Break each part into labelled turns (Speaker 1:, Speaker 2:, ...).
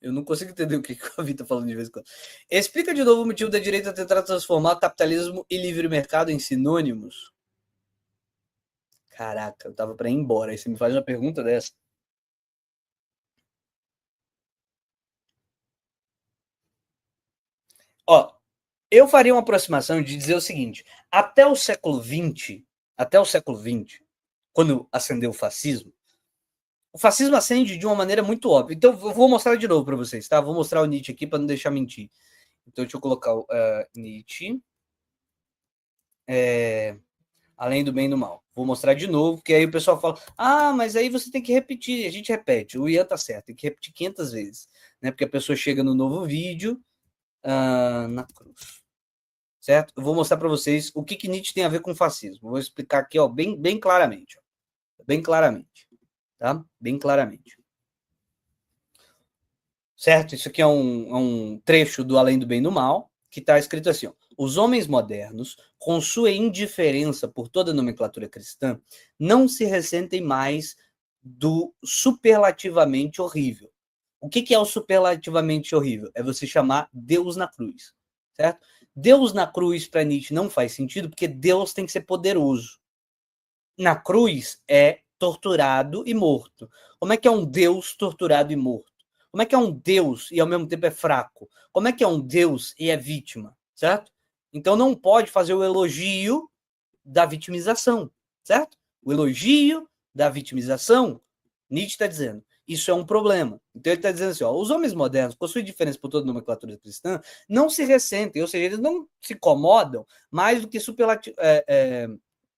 Speaker 1: Eu não consigo entender o que a Vitor tá falando de vez em quando. Explica de novo o motivo da direita tentar transformar capitalismo e livre mercado em sinônimos. Caraca, eu tava para ir embora. Aí você me faz uma pergunta dessa. Ó, eu faria uma aproximação de dizer o seguinte: até o século XX, quando ascendeu o fascismo acende de uma maneira muito óbvia. Então, eu vou mostrar de novo para vocês, tá? Vou mostrar o Nietzsche aqui para não deixar mentir. Então, deixa eu colocar o Nietzsche. Além do bem e do mal. Vou mostrar de novo, porque aí o pessoal fala: ah, mas aí você tem que repetir. A gente repete. O Ian tá certo, tem que repetir 500 vezes. Né? Porque a pessoa chega no novo vídeo na cruz. Certo? Eu vou mostrar para vocês o que Nietzsche tem a ver com fascismo. Vou explicar aqui, ó, bem claramente. Ó. Bem claramente. Tá? Bem claramente. Certo? Isso aqui é um trecho do Além do Bem e do Mal, que está escrito assim: ó, os homens modernos, com sua indiferença por toda a nomenclatura cristã, não se ressentem mais do superlativamente horrível. O que é o superlativamente horrível? É você chamar Deus na cruz, certo? Deus na cruz, para Nietzsche, não faz sentido, porque Deus tem que ser poderoso. Na cruz é torturado e morto. Como é que é um Deus torturado e morto? Como é que é um Deus e ao mesmo tempo é fraco? Como é que é um Deus e é vítima, certo? Então não pode fazer o elogio da vitimização, certo? O elogio da vitimização, Nietzsche está dizendo, isso é um problema. Então ele está dizendo assim, ó, os homens modernos, com sua diferença por toda a nomenclatura cristã, não se ressentem, ou seja, eles não se incomodam mais do que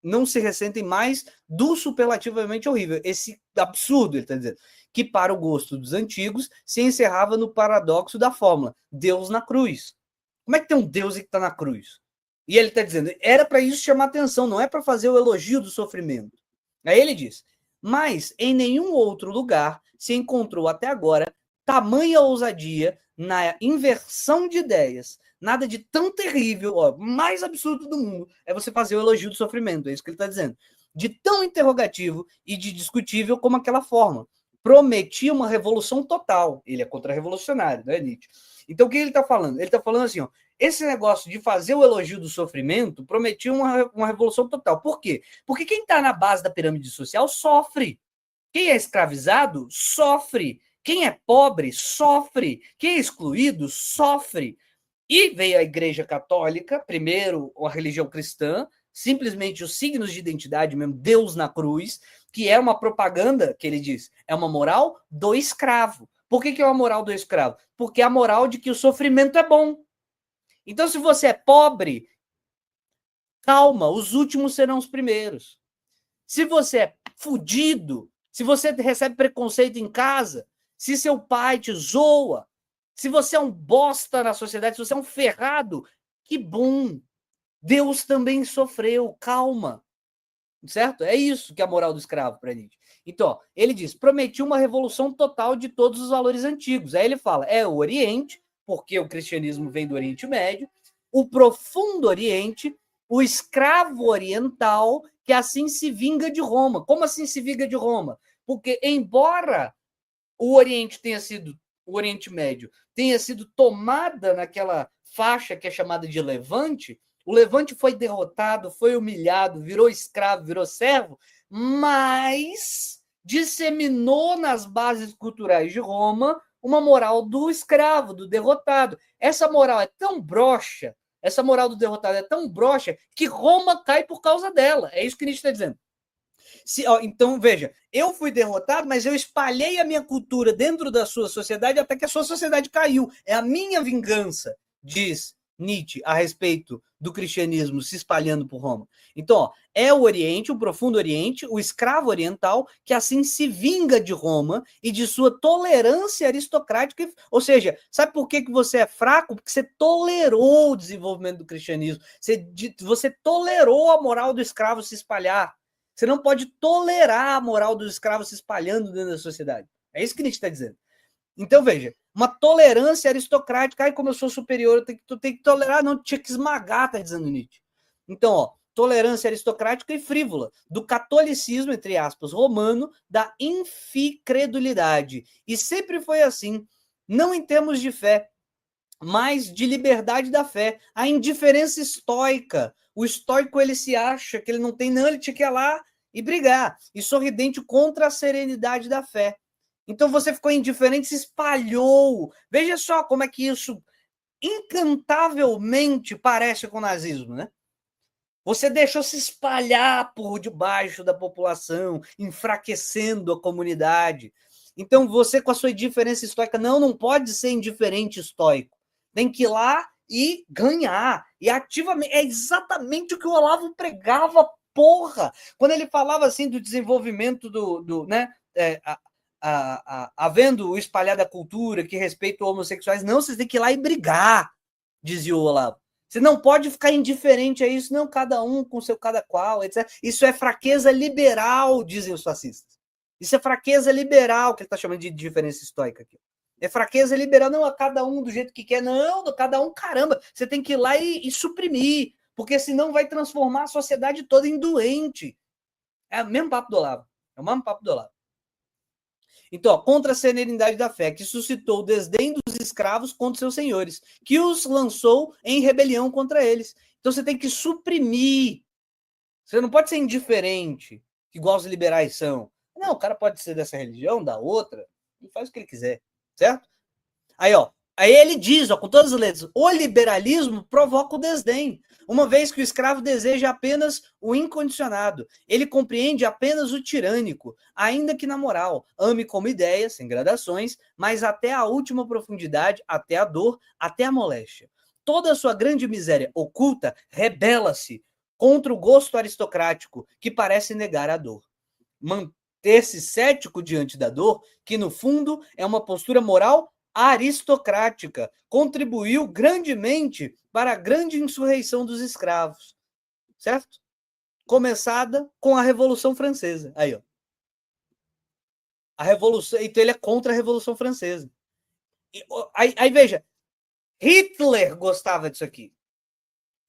Speaker 1: não se ressentem mais do superlativamente horrível. Esse absurdo, ele está dizendo, que para o gosto dos antigos se encerrava no paradoxo da fórmula, Deus na cruz. Como é que tem um Deus que está na cruz? E ele está dizendo, era para isso chamar atenção, não é para fazer o elogio do sofrimento. Aí ele diz, mas em nenhum outro lugar se encontrou até agora tamanha ousadia na inversão de ideias. Nada de tão terrível, ó, mais absurdo do mundo é você fazer o elogio do sofrimento, é isso que ele está dizendo. De tão interrogativo e de discutível como aquela forma. Prometia uma revolução total. Ele é contra-revolucionário, não é Nietzsche? Então o que ele está falando? Ele está falando assim, ó, esse negócio de fazer o elogio do sofrimento prometia uma revolução total. Por quê? Porque quem está na base da pirâmide social sofre. Quem é escravizado sofre. Quem é pobre sofre. Quem é excluído sofre. E veio a Igreja Católica, primeiro a religião cristã, simplesmente os signos de identidade mesmo, Deus na cruz, que é uma propaganda, que ele diz, é uma moral do escravo. Por que é uma moral do escravo? Porque é a moral de que o sofrimento é bom. Então, se você é pobre, calma, os últimos serão os primeiros. Se você é fudido, se você recebe preconceito em casa, se seu pai te zoa, se você é um bosta na sociedade, se você é um ferrado, que bom. Deus também sofreu, calma. Certo? É isso que é a moral do escravo para Nietzsche. Então, ó, ele diz, prometia uma revolução total de todos os valores antigos. Aí ele fala, é o Oriente, porque o cristianismo vem do Oriente Médio, o profundo Oriente, o escravo oriental, que assim se vinga de Roma. Como assim se vinga de Roma? Porque, embora o Oriente tenha sido, o Oriente Médio tenha sido tomada naquela faixa que é chamada de Levante, o Levante foi derrotado, foi humilhado, virou escravo, virou servo, mas disseminou nas bases culturais de Roma uma moral do escravo, do derrotado. Essa moral é tão broxa, essa moral do derrotado é tão broxa, que Roma cai por causa dela. É isso que Nietzsche está dizendo. Então, veja, eu fui derrotado, mas eu espalhei a minha cultura dentro da sua sociedade até que a sua sociedade caiu. É a minha vingança, diz Nietzsche, a respeito do cristianismo se espalhando por Roma. Então, ó, é o Oriente, o profundo Oriente, o escravo oriental, que assim se vinga de Roma e de sua tolerância aristocrática. Ou seja, sabe por que você é fraco? Porque você tolerou o desenvolvimento do cristianismo. Você tolerou a moral do escravo se espalhar. Você não pode tolerar a moral dos escravos se espalhando dentro da sociedade. É isso que Nietzsche está dizendo. Então, veja, uma tolerância aristocrática. Ai, como eu sou superior, tu tem que tolerar, não, tinha que esmagar, está dizendo Nietzsche. Então, ó, tolerância aristocrática e frívola, do catolicismo, entre aspas, romano, da inficredulidade. E sempre foi assim. não em termos de fé, mas de liberdade da fé. A indiferença estoica. O estoico, ele se acha que ele não tem, não, ele tinha que ir lá e brigar. E sorridente contra a serenidade da fé. Então você ficou indiferente, se espalhou. Veja só como é que isso encantavelmente parece com o nazismo, né? Você deixou se espalhar por debaixo da população, enfraquecendo a comunidade. Então você, com a sua indiferença estoica, não pode ser indiferente estoico. Tem que ir lá e ganhar. E ativamente. É exatamente o que o Olavo pregava, porra! Quando ele falava assim do desenvolvimento do né? Havendo o espalhar da cultura que respeita os homossexuais, não, vocês têm que ir lá e brigar, dizia o Olavo. Você não pode ficar indiferente a isso, não, cada um com seu cada qual, etc. Isso é fraqueza liberal, dizem os fascistas. Isso é fraqueza liberal, que ele está chamando de diferença estoica aqui. É fraqueza liberal, não, a cada um do jeito que quer, não, cada um, caramba, você tem que ir lá e suprimir, porque senão vai transformar a sociedade toda em doente. É o mesmo papo do Olavo. É o mesmo papo do Olavo. Então, contra a serenidade da fé, que suscitou o desdém dos escravos contra seus senhores, que os lançou em rebelião contra eles. Então, você tem que suprimir. Você não pode ser indiferente, igual os liberais são. Não, o cara pode ser dessa religião, da outra, e faz o que ele quiser, certo? Aí ele diz, com todas as letras, o liberalismo provoca o desdém, uma vez que o escravo deseja apenas o incondicionado. Ele compreende apenas o tirânico, ainda que na moral. Ame como ideia, sem gradações, mas até a última profundidade, até a dor, até a moléstia. Toda a sua grande miséria oculta rebela-se contra o gosto aristocrático, que parece negar a dor. Manter-se cético diante da dor, que no fundo é uma postura moral aristocrática, contribuiu grandemente para a grande insurreição dos escravos, certo? Começada com a Revolução Francesa. Aí, ó. A Revolução, então ele é contra a Revolução Francesa. Aí veja, Hitler gostava disso aqui.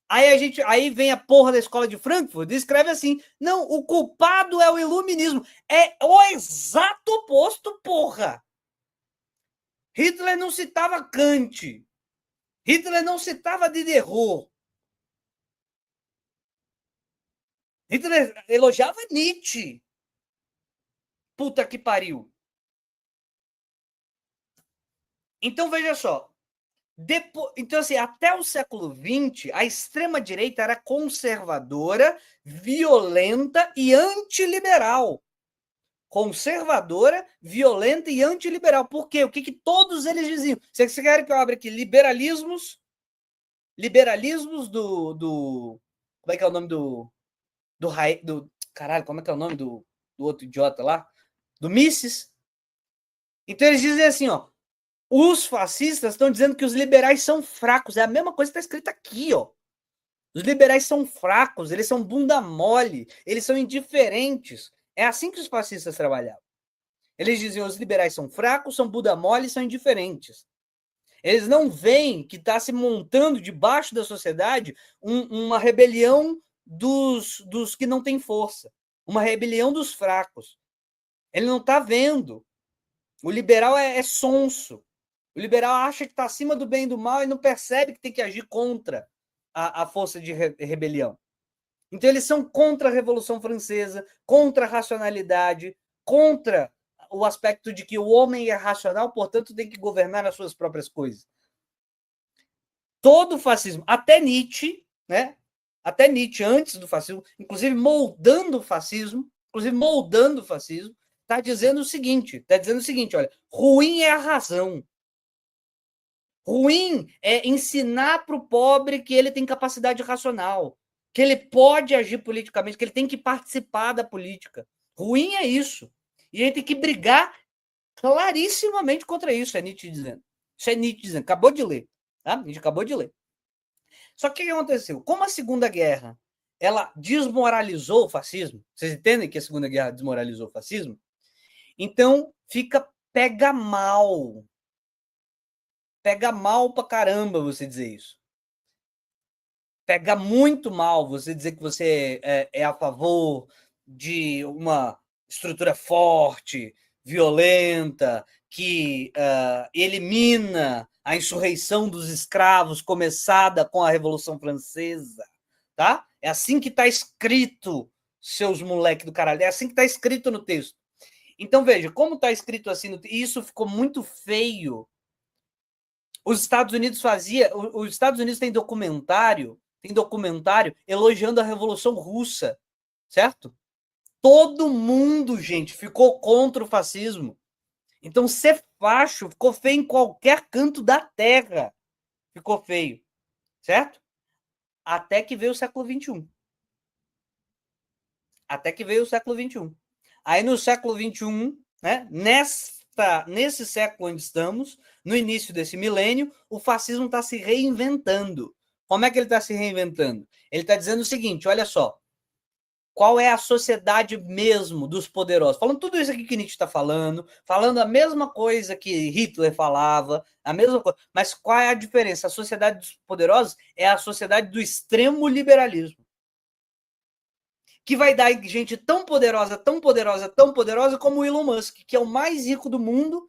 Speaker 1: Aí vem a porra da escola de Frankfurt e escreve assim: não, o culpado é o iluminismo. É o exato oposto, porra. Hitler não citava Kant. Hitler não citava Diderot. Hitler elogiava Nietzsche. Puta que pariu. Então, veja só. Então, assim, até o século XX, a extrema-direita era conservadora, violenta e antiliberal. Conservadora, violenta e antiliberal. Por quê? O que todos eles diziam? Vocês querem que eu abra aqui? Liberalismos do... Como é que é o nome do caralho, como é que é o nome do outro idiota lá? Do Mises. Então eles dizem assim, ó, os fascistas estão dizendo que os liberais são fracos. É a mesma coisa que está escrito aqui, ó. Os liberais são fracos, eles são bunda mole, eles são indiferentes. É assim que os fascistas trabalhavam. Eles diziam os liberais são fracos, são bunda mole e são indiferentes. Eles não veem que está se montando debaixo da sociedade uma rebelião dos que não têm força, uma rebelião dos fracos. Ele não está vendo. O liberal é sonso. O liberal acha que está acima do bem e do mal e não percebe que tem que agir contra a força de rebelião. Então, eles são contra a Revolução Francesa, contra a racionalidade, contra o aspecto de que o homem é racional, portanto, tem que governar as suas próprias coisas. Todo o fascismo, até Nietzsche, né? Até Nietzsche, antes do fascismo, inclusive moldando o fascismo, está dizendo o seguinte, olha, ruim é a razão. Ruim é ensinar para o pobre que ele tem capacidade racional, que ele pode agir politicamente, que ele tem que participar da política. Ruim é isso. E a gente tem que brigar clarissimamente contra isso, é Nietzsche dizendo. Isso é Nietzsche dizendo, acabou de ler. Tá? A gente acabou de ler. Só que o que aconteceu? Como a Segunda Guerra ela desmoralizou o fascismo, vocês entendem que a Segunda Guerra desmoralizou o fascismo? Então, pega mal. Pega mal pra caramba você dizer isso. Pega muito mal você dizer que você é a favor de uma estrutura forte, violenta, que elimina a insurreição dos escravos começada com a Revolução Francesa, tá? É assim que está escrito, seus moleques do caralho, é assim que está escrito no texto. Então, veja, como está escrito assim, e isso ficou muito feio. Os Estados Unidos os Estados Unidos tem documentário elogiando a Revolução Russa, certo? Todo mundo, gente, ficou contra o fascismo. Então, ser facho ficou feio em qualquer canto da terra. Ficou feio, certo? Até que veio o século XXI. Até que veio o século XXI. Aí, no século XXI, né, nesse século onde estamos, no início desse milênio, o fascismo está se reinventando. Como é que ele está se reinventando? Ele está dizendo o seguinte, olha só, qual é a sociedade mesmo dos poderosos? Falando tudo isso aqui que Nietzsche está falando a mesma coisa que Hitler falava, a mesma coisa. Mas qual é a diferença? A sociedade dos poderosos é a sociedade do extremo liberalismo. Que vai dar gente tão poderosa, tão poderosa, tão poderosa como o Elon Musk, que é o mais rico do mundo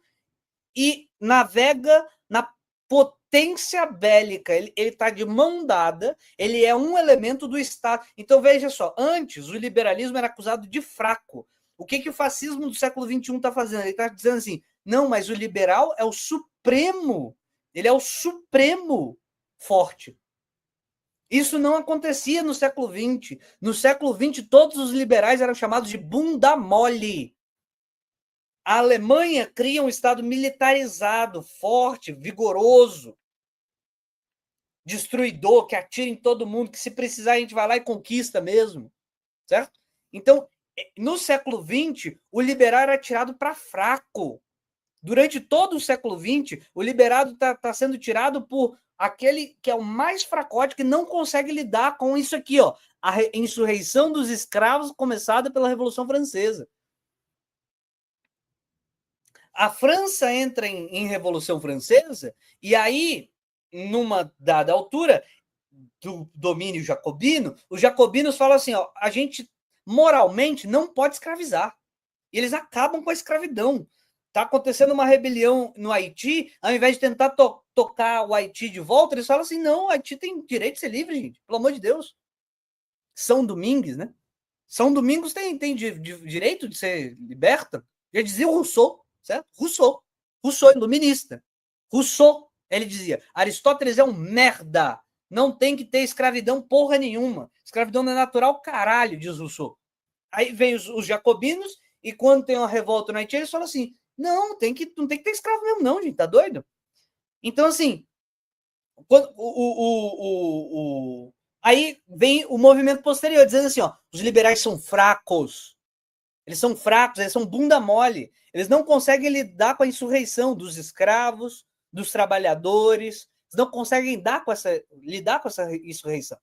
Speaker 1: e navega na potência bélica. Ele está de mão dada, ele é um elemento do Estado. Então, veja só, antes o liberalismo era acusado de fraco. O que o fascismo do século XXI está fazendo? Ele está dizendo assim, não, mas o liberal é o supremo, ele é o supremo forte. Isso não acontecia no século XX. No século XX, todos os liberais eram chamados de bunda mole. A Alemanha cria um Estado militarizado, forte, vigoroso, destruidor, que atira em todo mundo, que se precisar a gente vai lá e conquista mesmo, certo? Então, no século XX, o liberal era tirado para fraco. Durante todo o século XX, o liberado está sendo tirado por aquele que é o mais fracote, que não consegue lidar com isso aqui, ó, a insurreição dos escravos começada pela Revolução Francesa. A França entra em Revolução Francesa e aí, numa dada altura do domínio jacobino, os jacobinos falam assim, ó, a gente moralmente não pode escravizar. E eles acabam com a escravidão. Está acontecendo uma rebelião no Haiti, ao invés de tentar tocar o Haiti de volta, eles falam assim, não, o Haiti tem direito de ser livre, gente, pelo amor de Deus. São Domingos, né? São Domingos tem direito de ser liberta. Já dizia o Rousseau, certo? Rousseau, iluminista. Rousseau, ele dizia, Aristóteles é um merda, não tem que ter escravidão porra nenhuma. Escravidão não é natural, caralho, diz Rousseau. Aí vem os jacobinos, e quando tem uma revolta no Haiti, eles falam assim, não tem que ter escravo mesmo não, gente, tá doido? Então, assim, quando, aí vem o movimento posterior, dizendo assim, ó, os liberais são fracos, eles são bunda mole, eles não conseguem lidar com a insurreição dos escravos, dos trabalhadores, eles não conseguem lidar com essa insurreição.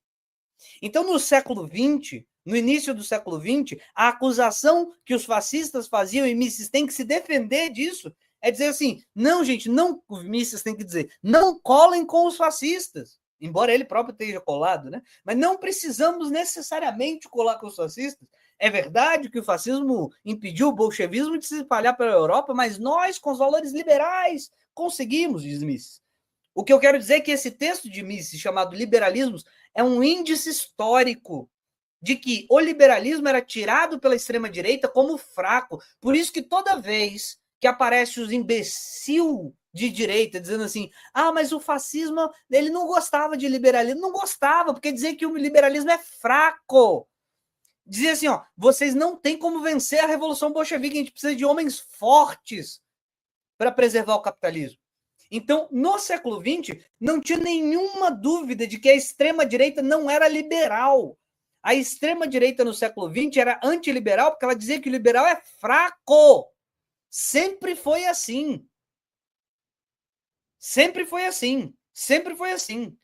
Speaker 1: Então, no século XX, no início do século XX, a acusação que os fascistas faziam e Mises tem que se defender disso é dizer assim, não, gente, não, o Mises tem que dizer, não colem com os fascistas, embora ele próprio esteja colado, né? Mas não precisamos necessariamente colar com os fascistas. É verdade que o fascismo impediu o bolchevismo de se espalhar pela Europa, mas nós, com os valores liberais, conseguimos, diz Mises. O que eu quero dizer é que esse texto de Mises, chamado Liberalismos, é um índice histórico de que o liberalismo era tirado pela extrema-direita como fraco. Por isso que toda vez que aparece os imbecil de direita dizendo assim, mas o fascismo, ele não gostava de liberalismo. Não gostava, porque dizia que o liberalismo é fraco. Dizia assim, ó, vocês não têm como vencer a Revolução Bolchevique, a gente precisa de homens fortes para preservar o capitalismo. Então, no século XX, não tinha nenhuma dúvida de que a extrema-direita não era liberal. A extrema-direita no século XX era antiliberal porque ela dizia que o liberal é fraco. Sempre foi assim. Sempre foi assim. Sempre foi assim.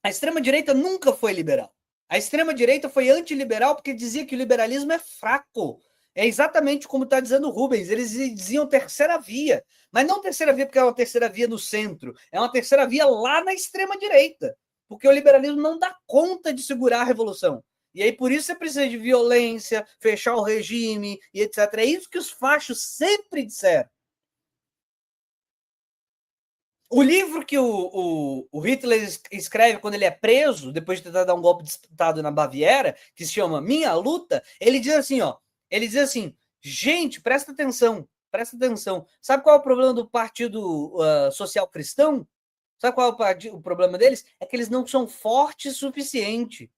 Speaker 1: A extrema-direita nunca foi liberal. A extrema-direita foi antiliberal porque dizia que o liberalismo é fraco. É exatamente como está dizendo o Rubens, eles diziam terceira via, mas não terceira via porque é uma terceira via no centro, é uma terceira via lá na extrema-direita, porque o liberalismo não dá conta de segurar a revolução. E aí por isso você precisa de violência, fechar o regime e etc. É isso que os fachos sempre disseram. O livro que o Hitler escreve quando ele é preso, depois de tentar dar um golpe de Estado na Baviera, que se chama Minha Luta, ele diz assim, ó, ele diz assim, gente, presta atenção, presta atenção. Sabe qual é o problema do Partido Social Cristão? Sabe qual é o problema deles? É que eles não são fortes o suficiente.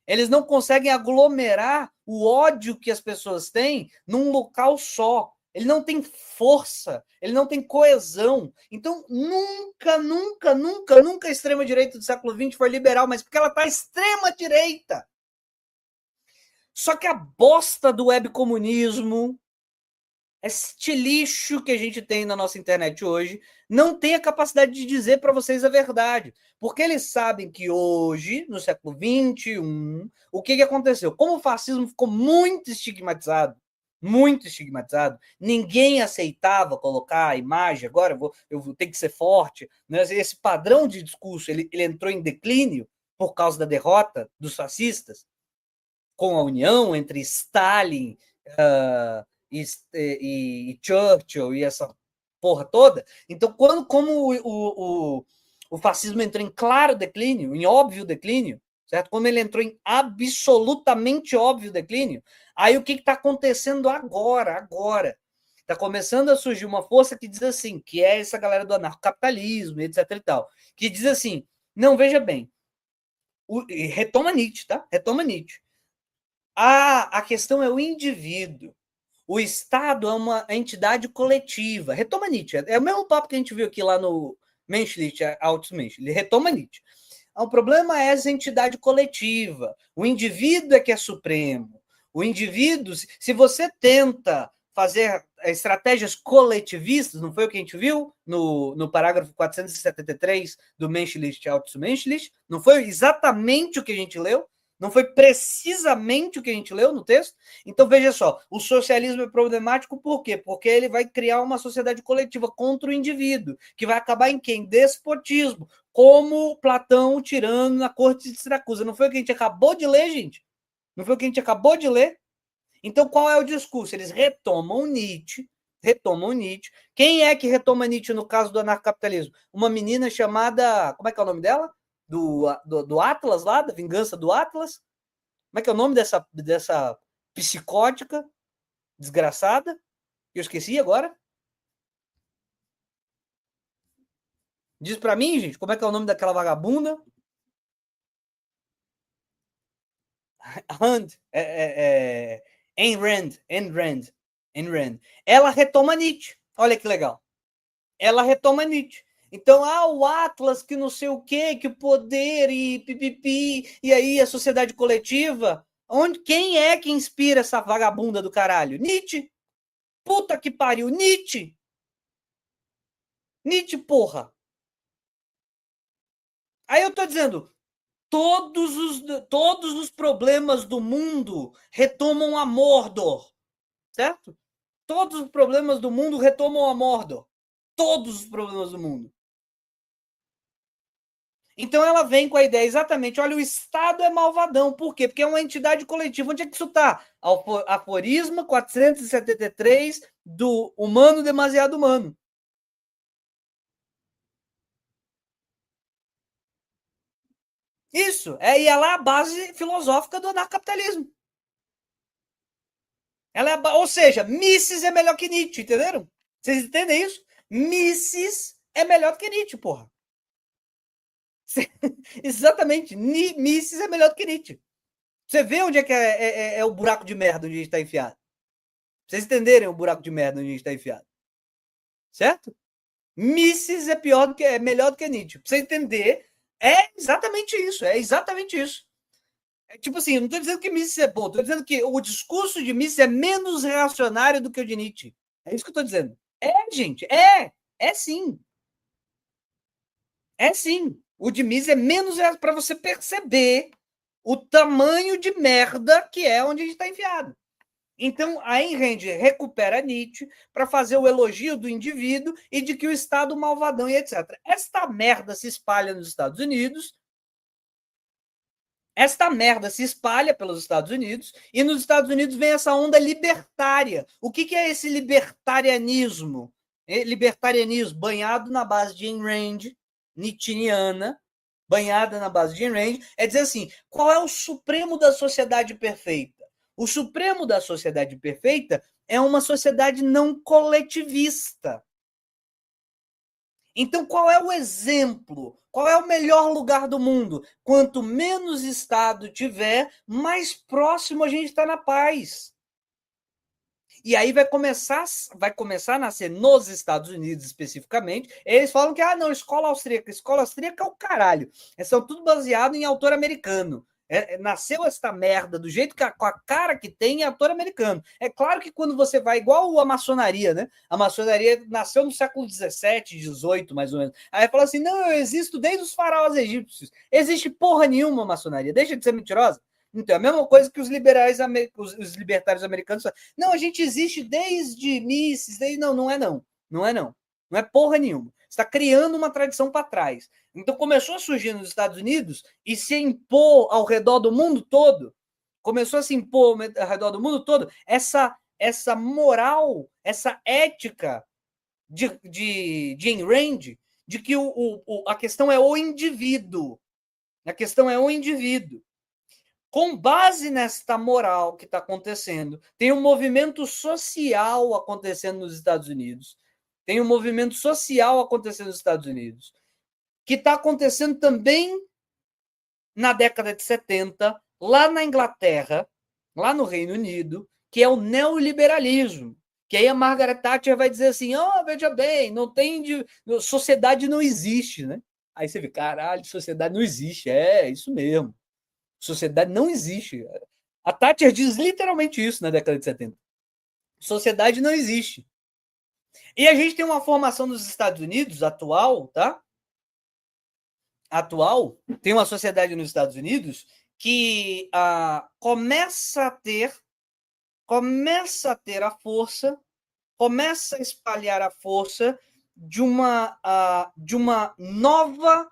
Speaker 1: Eles não conseguem aglomerar o ódio que as pessoas têm num local só. Ele não tem força, ele não tem coesão. Então, nunca, nunca, nunca, nunca a extrema-direita do século XX foi liberal, mas porque ela está extrema-direita. Só que a bosta do webcomunismo, este lixo que a gente tem na nossa internet hoje, não tem a capacidade de dizer para vocês a verdade. Porque eles sabem que hoje, no século XXI, o que aconteceu? Como o fascismo ficou muito estigmatizado, ninguém aceitava colocar a imagem, agora eu vou ter que ser forte. Né? Esse padrão de discurso ele entrou em declínio por causa da derrota dos fascistas, com a união entre Stalin e Churchill e essa porra toda. Então, como o fascismo entrou em claro declínio, em óbvio declínio, certo? Como ele entrou em absolutamente óbvio declínio, aí o que está acontecendo agora? Agora está começando a surgir uma força que diz assim, que é essa galera do anarcocapitalismo, etc e tal, que diz assim, não, veja bem, retoma Nietzsche, tá? Retoma Nietzsche. A questão é o indivíduo. O Estado é uma entidade coletiva. Retoma Nietzsche. É o mesmo papo que a gente viu aqui lá no Menschlich, Autos Menschlich. Ele retoma Nietzsche. O problema é essa entidade coletiva. O indivíduo é que é supremo. O indivíduo, se você tenta fazer estratégias coletivistas, não foi o que a gente viu no parágrafo 473 do Menschlich, Autos Menschlich? Não foi exatamente o que a gente leu? Não foi precisamente o que a gente leu no texto? Então, veja só, o socialismo é problemático por quê? Porque ele vai criar uma sociedade coletiva contra o indivíduo, que vai acabar em quem? Despotismo, como Platão tirando na corte de Siracusa. Não foi o que a gente acabou de ler, gente? Não foi o que a gente acabou de ler? Então, qual é o discurso? Eles retomam Nietzsche. Quem é que retoma Nietzsche no caso do anarcocapitalismo? Uma menina chamada... Como é que é o nome dela? Do Atlas lá, da Vingança do Atlas. Como é que é o nome dessa psicótica desgraçada? Eu esqueci agora. Diz para mim, gente, como é que é o nome daquela vagabunda? Ayn Rand. Ela retoma Nietzsche. Olha que legal. Ela retoma Nietzsche. Então, o Atlas, que não sei o quê, que o poder e pipipi, e aí a sociedade coletiva. Quem é que inspira essa vagabunda do caralho? Nietzsche. Puta que pariu, Nietzsche. Nietzsche, porra. Aí eu tô dizendo, todos os problemas do mundo retomam a Mordor, certo? Todos os problemas do mundo retomam a Mordor. Todos os problemas do mundo. Então ela vem com a ideia exatamente, olha, o Estado é malvadão. Por quê? Porque é uma entidade coletiva. Onde é que isso está? Aforisma 473 do Humano Demasiado Humano. Isso, e ela é a base filosófica do anarcapitalismo. Ou seja, Mises é melhor que Nietzsche, entenderam? Vocês entendem isso? Mises é melhor do que Nietzsche, porra. Exatamente, Mises é melhor do que Nietzsche. Você vê onde é que é o buraco de merda onde a gente está enfiado. Vocês entenderem o buraco de merda onde a gente está enfiado. Certo? Mises é melhor do que Nietzsche. Pra você entender, é exatamente isso. É exatamente isso. Tipo assim, eu não estou dizendo que Mises é bom, estou dizendo que o discurso de Mises é menos reacionário do que o de Nietzsche. É isso que eu estou dizendo. Gente, é sim. É sim. O de Mises é menos para você perceber o tamanho de merda que é onde a gente está enfiado. Então, a Ayn Rand recupera Nietzsche para fazer o elogio do indivíduo e de que o Estado malvadão e etc. Esta merda se espalha nos Estados Unidos. Esta merda se espalha pelos Estados Unidos e nos Estados Unidos vem essa onda libertária. O que é esse libertarianismo? Libertarianismo banhado na base de Ayn Rand, nietzscheana, banhada na base de Ayn Rand, é dizer assim, qual é o supremo da sociedade perfeita? O supremo da sociedade perfeita é uma sociedade não coletivista. Então, qual é o exemplo? Qual é o melhor lugar do mundo? Quanto menos Estado tiver, mais próximo a gente está na paz. E aí vai começar a nascer nos Estados Unidos especificamente. Eles falam que, não, escola austríaca é o caralho. São tudo baseado em autor americano. Nasceu esta merda do jeito que com a cara que tem é autor americano. É claro que quando você vai, igual a maçonaria, né? A maçonaria nasceu no século XVII, XVIII, mais ou menos. Aí fala assim, não, eu existo desde os faraós egípcios. Existe porra nenhuma maçonaria. Deixa de ser mentirosa. Então, é a mesma coisa que os libertários americanos falam. Não, a gente existe desde Mises, Não, não é não. Não é não. Não é porra nenhuma. Está criando uma tradição para trás. Então, começou a surgir nos Estados Unidos e se impor ao redor do mundo todo. Começou a se impor ao redor do mundo todo essa moral, essa ética de Ayn Rand, de que a questão é o indivíduo. A questão é o indivíduo. Com base nesta moral que está acontecendo, tem um movimento social acontecendo nos Estados Unidos. Tem um movimento social acontecendo nos Estados Unidos, que está acontecendo também na década de 70, lá na Inglaterra, lá no Reino Unido, que é o neoliberalismo. Que aí a Margaret Thatcher vai dizer assim, veja bem, não tem sociedade não existe, né? Aí você vê, caralho, sociedade não existe. É isso mesmo. Sociedade não existe. A Thatcher diz literalmente isso na década de 70. Sociedade não existe. E a gente tem uma formação nos Estados Unidos atual, tá? Tem uma sociedade nos Estados Unidos que começa a ter a força, começa a espalhar a força de uma nova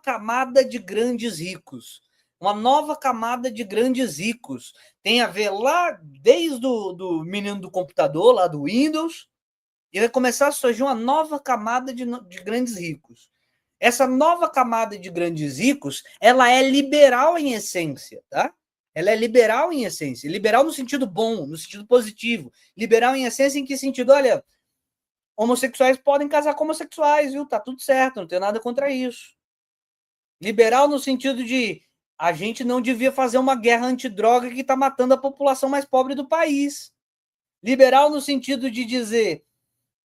Speaker 1: camada de grandes ricos. Uma nova camada de grandes ricos. Tem a ver lá, desde do menino do computador, lá do Windows, e vai começar a surgir uma nova camada de grandes ricos. Essa nova camada de grandes ricos, ela é liberal em essência, tá? Ela é liberal em essência. Liberal no sentido bom, no sentido positivo. Liberal em essência em que sentido? Olha, homossexuais podem casar com homossexuais, viu? Tá tudo certo, não tenho nada contra isso. Liberal no sentido de a gente não devia fazer uma guerra antidroga que está matando a população mais pobre do país. Liberal no sentido de dizer,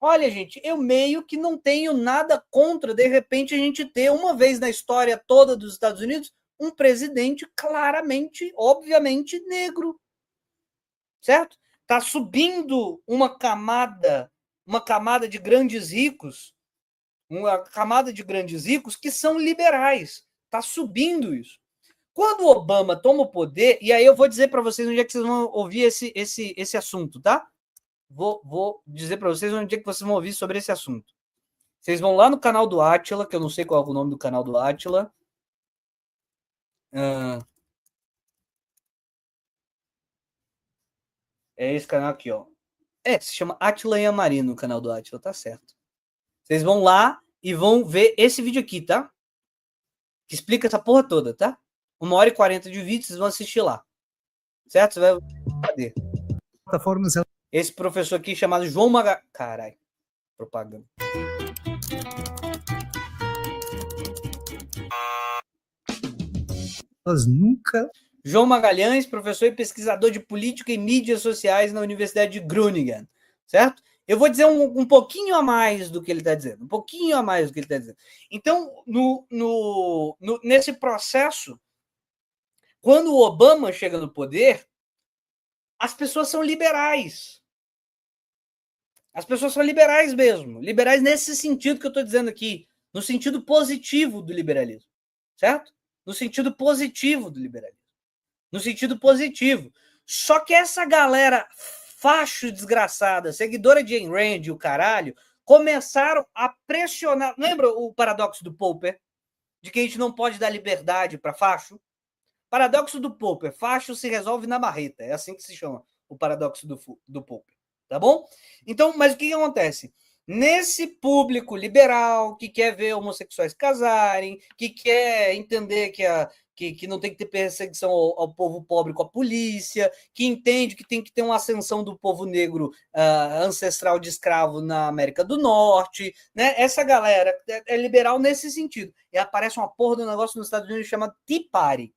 Speaker 1: olha, gente, eu meio que não tenho nada contra, de repente, a gente ter, uma vez na história toda dos Estados Unidos, um presidente claramente, obviamente, negro. Certo? Está subindo uma camada de grandes ricos, que são liberais. Está subindo isso. Quando o Obama toma o poder, e aí eu vou dizer para vocês onde é que vocês vão ouvir esse assunto, tá? Vou dizer para vocês onde é que vocês vão ouvir sobre esse assunto. Vocês vão lá no canal do Átila, que eu não sei qual é o nome do canal do Átila. É esse canal aqui, ó. Se chama Átila Yamarino, o canal do Átila, tá certo. Vocês vão lá e vão ver esse vídeo aqui, tá? Que explica essa porra toda, tá? 1h40 de vídeo, vocês vão assistir lá. Certo? Você vai... Cadê? Esse professor aqui chamado João Magalhães. Caralho. Propaganda.
Speaker 2: Nós nunca...
Speaker 1: João Magalhães, professor e pesquisador de política e mídias sociais na Universidade de Groningen. Certo? Eu vou dizer um pouquinho a mais do que ele está dizendo. Um pouquinho a mais do que ele está dizendo. Então, nesse processo, quando o Obama chega no poder, as pessoas são liberais. As pessoas são liberais mesmo. Liberais nesse sentido que eu estou dizendo aqui. No sentido positivo do liberalismo. Certo? No sentido positivo do liberalismo. No sentido positivo. Só que essa galera facho desgraçada, seguidora de Ayn Rand e o caralho, começaram a pressionar. Lembra o paradoxo do Popper? De que a gente não pode dar liberdade para facho? Paradoxo do Popper. Facho se resolve na marreta. É assim que se chama o paradoxo do Popper. Tá bom? Então, mas o que acontece? nesse público liberal que quer ver homossexuais casarem, que quer entender que não tem que ter perseguição ao povo pobre com a polícia, que entende que tem que ter uma ascensão do povo negro ancestral de escravo na América do Norte, né? Essa galera é liberal nesse sentido. E aparece uma porra de um negócio nos Estados Unidos chamado Tea Party.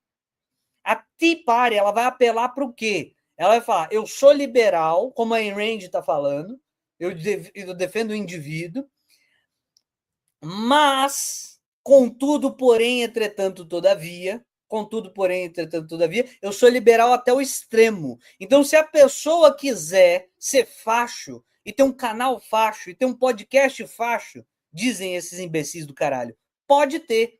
Speaker 1: A Tea Party, ela vai apelar para o quê? Ela vai falar, eu sou liberal, como a Ayn Rand está falando, eu defendo o indivíduo, mas, contudo, porém, entretanto, todavia, eu sou liberal até o extremo. Então, se a pessoa quiser ser facho, e ter um canal facho, e ter um podcast facho, dizem esses imbecis do caralho, pode ter.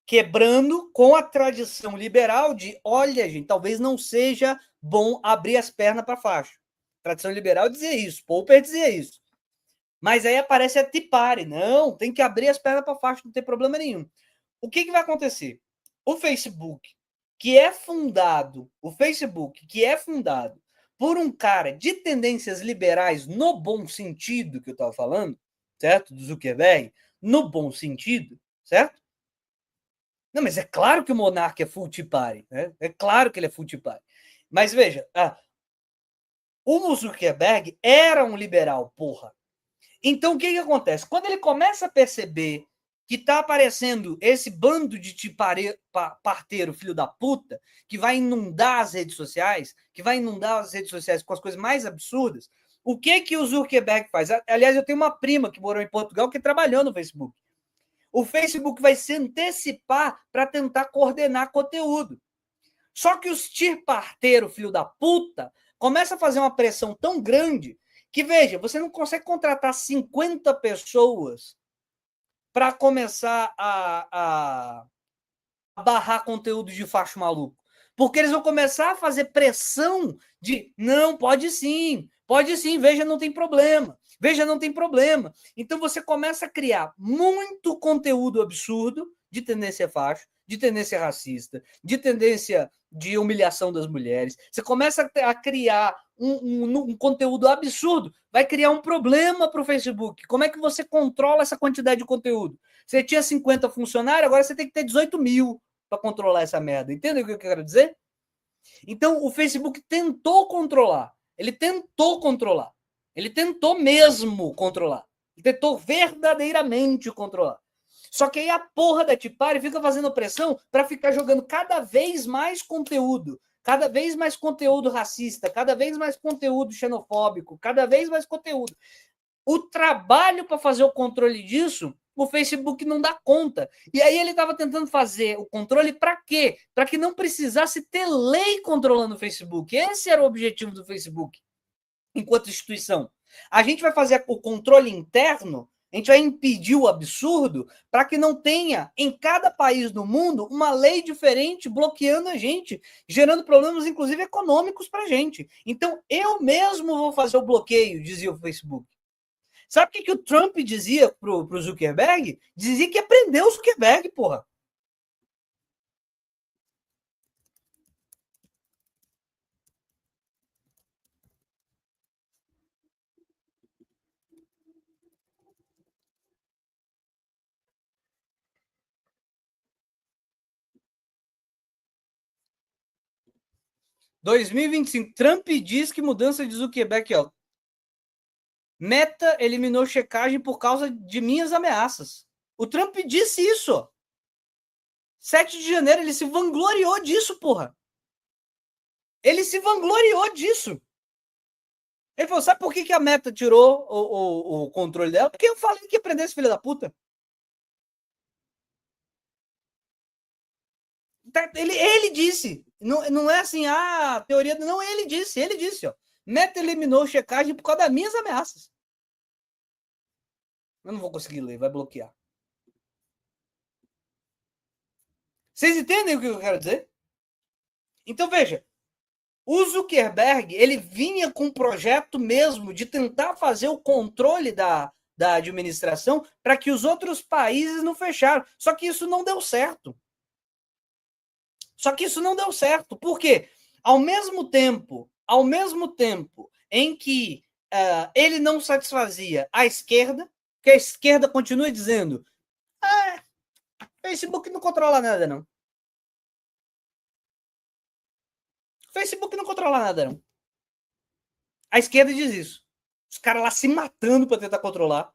Speaker 1: Quebrando com a tradição liberal de, olha, gente, talvez não seja bom abrir as pernas para facho. A tradição liberal dizia isso, Popper dizia isso. Mas aí aparece a Tipari. Não, tem que abrir as pernas para facho, não tem problema nenhum. O que vai acontecer? O Facebook, que é fundado por um cara de tendências liberais no bom sentido que eu estava falando, certo? Do Zuckerberg, no bom sentido, certo? Não, mas é claro que o monarca é full tea party, né? É claro que ele é full tea party. Mas veja, o Zuckerberg era um liberal, porra. Então o que acontece? Quando ele começa a perceber que está aparecendo esse bando de parteiro, filho da puta, que vai inundar as redes sociais, com as coisas mais absurdas, o que o Zuckerberg faz? Aliás, eu tenho uma prima que morou em Portugal que trabalhou no Facebook. O Facebook vai se antecipar para tentar coordenar conteúdo. Só que os parteiro, filho da puta, começa a fazer uma pressão tão grande que, veja, você não consegue contratar 50 pessoas para começar a barrar conteúdo de facho maluco. Porque eles vão começar a fazer pressão de, não, pode sim, veja, não tem problema. Veja, não tem problema. Então você começa a criar muito conteúdo absurdo de tendência facho, de tendência racista, de tendência de humilhação das mulheres. Você começa a criar um conteúdo absurdo. Vai criar um problema para o Facebook. Como é que você controla essa quantidade de conteúdo? Você tinha 50 funcionários, agora você tem que ter 18 mil para controlar essa merda. Entende o que eu quero dizer? Então, o Facebook tentou controlar. Ele tentou controlar. Ele tentou mesmo controlar. Ele tentou verdadeiramente controlar. Só que aí a porra da Tipari fica fazendo pressão para ficar jogando cada vez mais conteúdo. Cada vez mais conteúdo racista, cada vez mais conteúdo xenofóbico, cada vez mais conteúdo. O trabalho para fazer o controle disso, o Facebook não dá conta. E aí ele estava tentando fazer o controle para quê? Para que não precisasse ter lei controlando o Facebook. Esse era o objetivo do Facebook, enquanto instituição. A gente vai fazer o controle interno, a gente vai impedir o absurdo para que não tenha, em cada país do mundo, uma lei diferente bloqueando a gente, gerando problemas, inclusive, econômicos para a gente. Então, eu mesmo vou fazer o bloqueio, dizia o Facebook. Sabe o que o Trump dizia pro Zuckerberg? Dizia que ia prender o Zuckerberg, porra. Em 2025, Trump diz que mudança de Zuckerberg, ó. Meta eliminou checagem por causa de minhas ameaças. O Trump disse isso. 7 de janeiro, ele se vangloriou disso, porra. Ele se vangloriou disso. Ele falou, sabe por que a Meta tirou o controle dela? Porque eu falei que ia prender esse filho da puta. Ele disse. Não é assim, teoria. Não, ele disse, ó. Meta eliminou checagem por causa das minhas ameaças. Eu não vou conseguir ler, vai bloquear. Vocês entendem o que eu quero dizer? Então, veja, o Zuckerberg, ele vinha com um projeto mesmo de tentar fazer o controle da administração para que os outros países não fecharam. Só que isso não deu certo. Por quê? Ao mesmo tempo em que ele não satisfazia a esquerda, que a esquerda continua dizendo Facebook não controla nada, não. Facebook não controla nada, não. A esquerda diz isso. Os caras lá se matando para tentar controlar.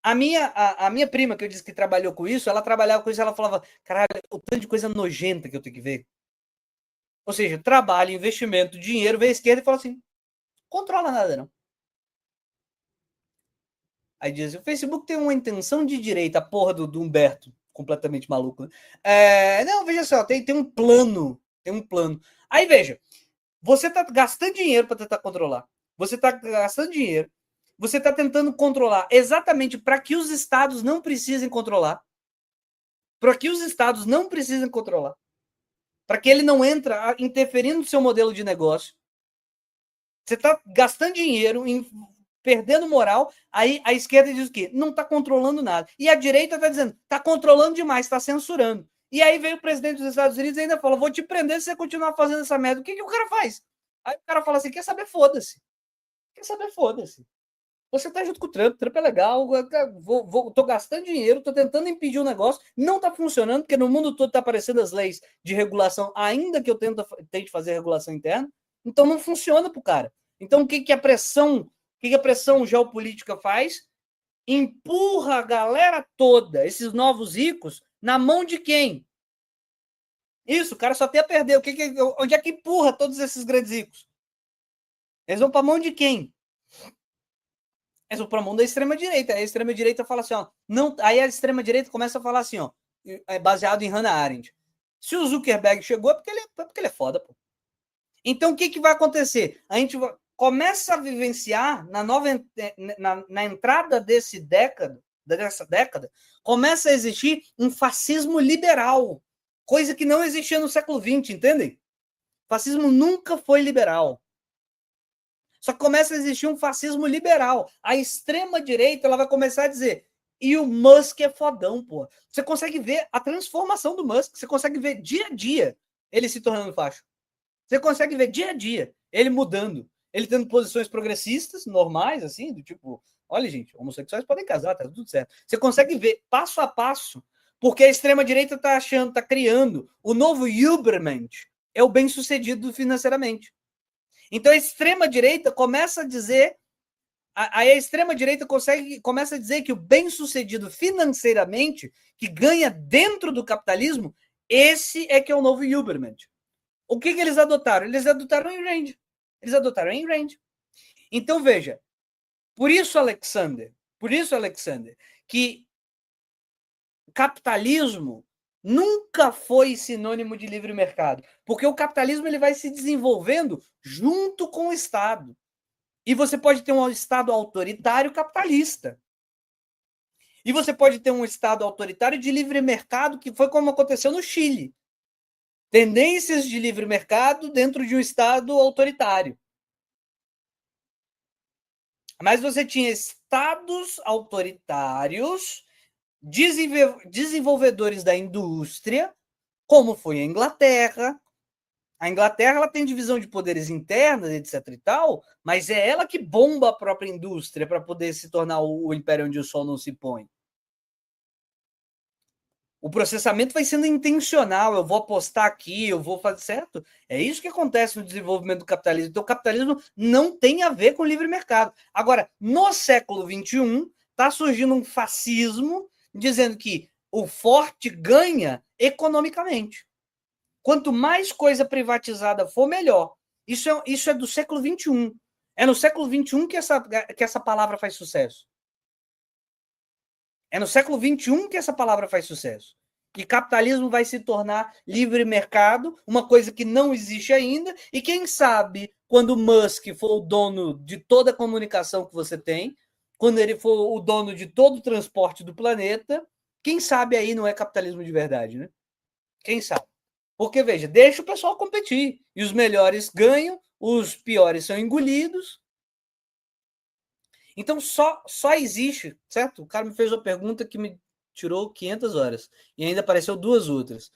Speaker 1: A minha prima, que eu disse que trabalhou com isso, ela trabalhava com isso, ela falava, caralho, o tanto de coisa nojenta que eu tenho que ver. Ou seja, trabalho, investimento, dinheiro, vem a esquerda e fala assim, controla nada, não. Aí diz, o Facebook tem uma intenção de direita, a porra do Humberto, completamente maluco. Né? Não, veja só, tem um plano. Tem um plano. Aí, veja, você está gastando dinheiro para tentar controlar. Você está gastando dinheiro. Você está tentando controlar exatamente para que os estados não precisem controlar. Para que os estados não precisem controlar. Para que ele não entre interferindo no seu modelo de negócio. Você está gastando dinheiro, perdendo moral, aí a esquerda diz o quê? Não está controlando nada. E a direita está dizendo, está controlando demais, está censurando. E aí veio o presidente dos Estados Unidos e ainda falou, vou te prender se você continuar fazendo essa merda. O que o cara faz? Aí o cara fala assim, quer saber, foda-se. Quer saber, foda-se. Você tá junto com o Trump é legal, tô gastando dinheiro, tô tentando impedir o negócio, não tá funcionando, porque no mundo todo tá aparecendo as leis de regulação, ainda que eu tente fazer regulação interna, então não funciona pro cara. Então o que a pressão geopolítica faz? Empurra a galera toda, esses novos ricos, na mão de quem? Isso, o cara só tem a perder. Onde é que empurra todos esses grandes ricos? Eles vão pra mão de quem? Eles vão pra mão da extrema-direita. Aí a extrema-direita fala assim, ó. Não, aí a extrema-direita começa a falar assim, ó. Baseado em Hannah Arendt. Se o Zuckerberg chegou, é porque ele é foda, pô. Então, o que vai acontecer? A gente começa a vivenciar na entrada dessa década, começa a existir um fascismo liberal, coisa que não existia no século XX, entendem? O fascismo nunca foi liberal. Só que começa a existir um fascismo liberal. A extrema-direita ela vai começar a dizer e o Musk é fodão, pô. Você consegue ver a transformação do Musk, você consegue ver dia a dia ele se tornando facho. Você consegue ver dia a dia ele mudando, ele tendo posições progressistas, normais, assim, do tipo, olha, gente, homossexuais podem casar, tá tudo certo. Você consegue ver passo a passo, porque a extrema-direita tá achando, tá criando o novo Ubermensch, é o bem-sucedido financeiramente. Então a extrema-direita começa a dizer, a extrema-direita começa a dizer que o bem-sucedido financeiramente, que ganha dentro do capitalismo, esse é que é o novo Ubermensch. O que eles adotaram? Eles adotaram Ayn Rand. Eles adotaram Ayn Rand. Então, veja, por isso, Alexander, que capitalismo nunca foi sinônimo de livre mercado, porque o capitalismo ele vai se desenvolvendo junto com o Estado. E você pode ter um Estado autoritário capitalista. E você pode ter um Estado autoritário de livre mercado, que foi como aconteceu no Chile. Tendências de livre mercado dentro de um Estado autoritário. Mas você tinha estados autoritários, desenvolvedores da indústria, como foi a Inglaterra. A Inglaterra ela tem divisão de poderes internas, etc e tal, mas é ela que bomba a própria indústria para poder se tornar o império onde o sol não se põe. O processamento vai sendo intencional, eu vou apostar aqui, eu vou fazer certo. É isso que acontece no desenvolvimento do capitalismo. Então, o capitalismo não tem a ver com o livre mercado. Agora, no século XXI, está surgindo um fascismo dizendo que o forte ganha economicamente. Quanto mais coisa privatizada for, melhor. Isso é do século XXI. É no século XXI que essa palavra faz sucesso. É no século XXI que essa palavra faz sucesso. Que capitalismo vai se tornar livre mercado, uma coisa que não existe ainda, e quem sabe, quando o Musk for o dono de toda a comunicação que você tem, quando ele for o dono de todo o transporte do planeta, quem sabe aí não é capitalismo de verdade, né? Quem sabe? Porque, veja, deixa o pessoal competir, e os melhores ganham, os piores são engolidos. Então, só existe, certo? O cara me fez uma pergunta que me tirou 500 horas. E ainda apareceu duas outras.